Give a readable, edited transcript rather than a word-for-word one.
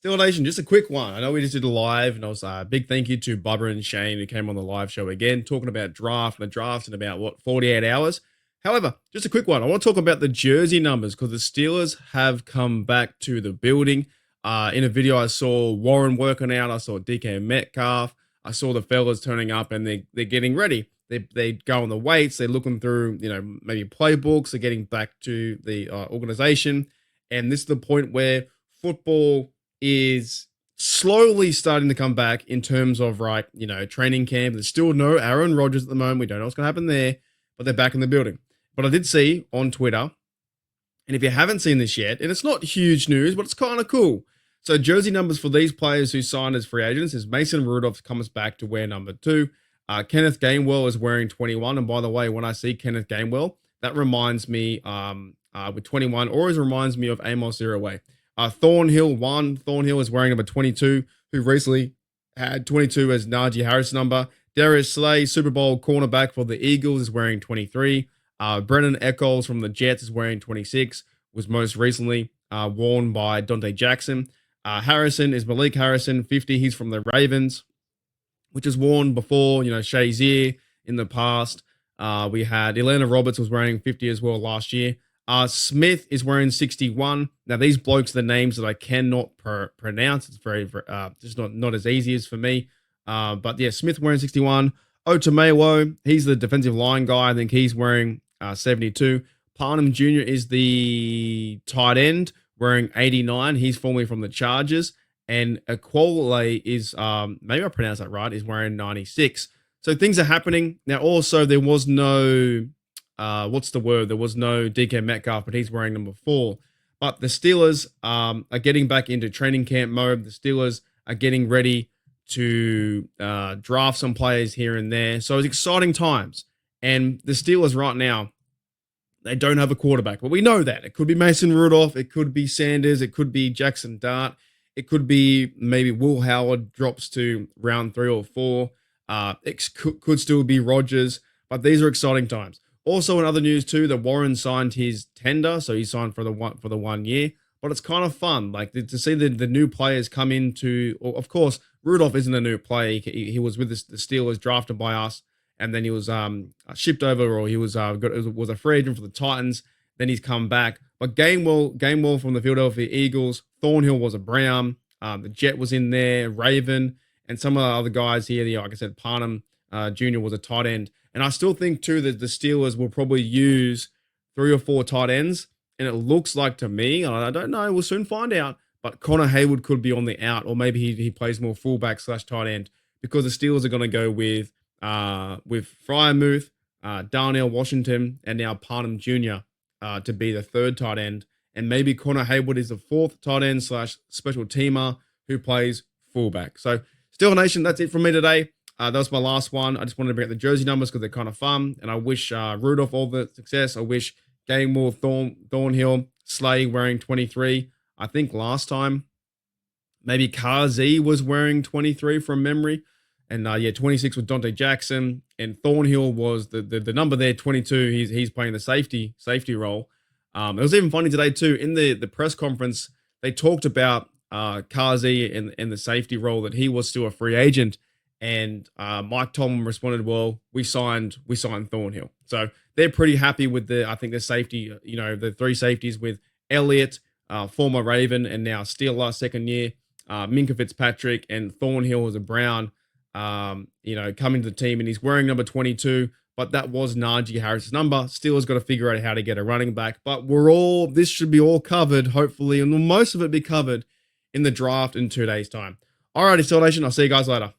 Still Nation, just a quick one. I know we just did a live, and I was a big thank you to Bubba and Shane who came on the live show again, talking about draft and the draft in about 48 hours. However, just a quick one. I want to talk about the jersey numbers because the Steelers have come back to the building. In a video, I saw Warren working out. I saw DK Metcalf. I saw the fellas turning up, and they're getting ready. They go on the weights. They're looking through, maybe playbooks. They're getting back to the organization, and this is the point where football is slowly starting to come back in terms of, right, training camp. There's still no Aaron Rodgers at the moment. We don't know what's going to happen there, but they're back in the building. But I did see on Twitter, and if you haven't seen this yet, and it's not huge news, but it's kind of cool. So jersey numbers for these players who signed as free agents is Mason Rudolph comes back to wear number 2. Kenneth Gainwell is wearing 21. And by the way, when I see Kenneth Gainwell, that reminds me with 21, always reminds me of Amos Iraway. Thornhill is wearing number 22, who recently had 22 as Najee Harris' number. Darius Slay, Super Bowl cornerback for the Eagles, is wearing 23. Brennan Eccles from the Jets is wearing 26, was most recently worn by Dante Jackson. Harrison is Malik Harrison, 50. He's from the Ravens, which is worn before, Shazier in the past. We had Atlanta Roberts was wearing 50 as well last year. Smith is wearing 61. Now, these blokes are the names that I cannot pronounce. It's very just not as easy as for me. But yeah, Smith wearing 61. Otomewo, he's the defensive line guy. I think he's wearing 72. Parham Jr. is the tight end, wearing 89. He's formerly from the Chargers. And Aquole is, maybe I pronounced that right, is wearing 96. So things are happening. Now, also, there was no... There was no DK Metcalf, but he's wearing number 4. But the Steelers are getting back into training camp mode. The Steelers are getting ready to draft some players here and there. So it's exciting times. And the Steelers right now, they don't have a quarterback. But we know that. It could be Mason Rudolph. It could be Sanders. It could be Jackson Dart. It could be maybe Will Howard drops to round 3 or 4. It could still be Rodgers. But these are exciting times. Also, in other news too, that Warren signed his tender, so he signed for the 1 year. But it's kind of fun, like to see the new players come into. Of course, Rudolph isn't a new player. He was with the Steelers, drafted by us, and then he was shipped over, or he was a free agent for the Titans. Then he's come back. But Gainwell from the Philadelphia Eagles, Thornhill was a Brown, the Jet was in there, Raven, and some of the other guys here. Like I said, Parham Jr. was a tight end. And I still think, too, that the Steelers will probably use 3 or 4 tight ends. And it looks like to me, I don't know, we'll soon find out, but Connor Haywood could be on the out, or maybe he plays more fullback / tight end, because the Steelers are going to go with Freiermuth, Darnell Washington, and now Parham Jr. To be the 3rd tight end. And maybe Connor Haywood is the 4th tight end / special teamer who plays fullback. So, Steel Nation, that's it from me today. That was my last one. I just wanted to bring up the jersey numbers because they're kind of fun. And I wish Rudolph all the success. I wish Gainwell, Thornhill, Slay wearing 23. I think last time, maybe Kazi was wearing 23 from memory. And 26 with Dante Jackson. And Thornhill was the number there, 22. He's playing the safety role. It was even funny today too. In the press conference, they talked about Kazi in the safety role, that he was still a free agent. And Mike Tomlin responded, well, we signed Thornhill. So they're pretty happy with I think the safety, the 3 safeties with Elliott, former Raven, and now Steeler, 2nd year, Minka Fitzpatrick, and Thornhill as a Brown, coming to the team. And he's wearing number 22, but that was Najee Harris' number. Steelers got to figure out how to get a running back. But this should be all covered, hopefully, and most of it be covered in the draft in 2 days' time. Alrighty, Steel Nation, I'll see you guys later.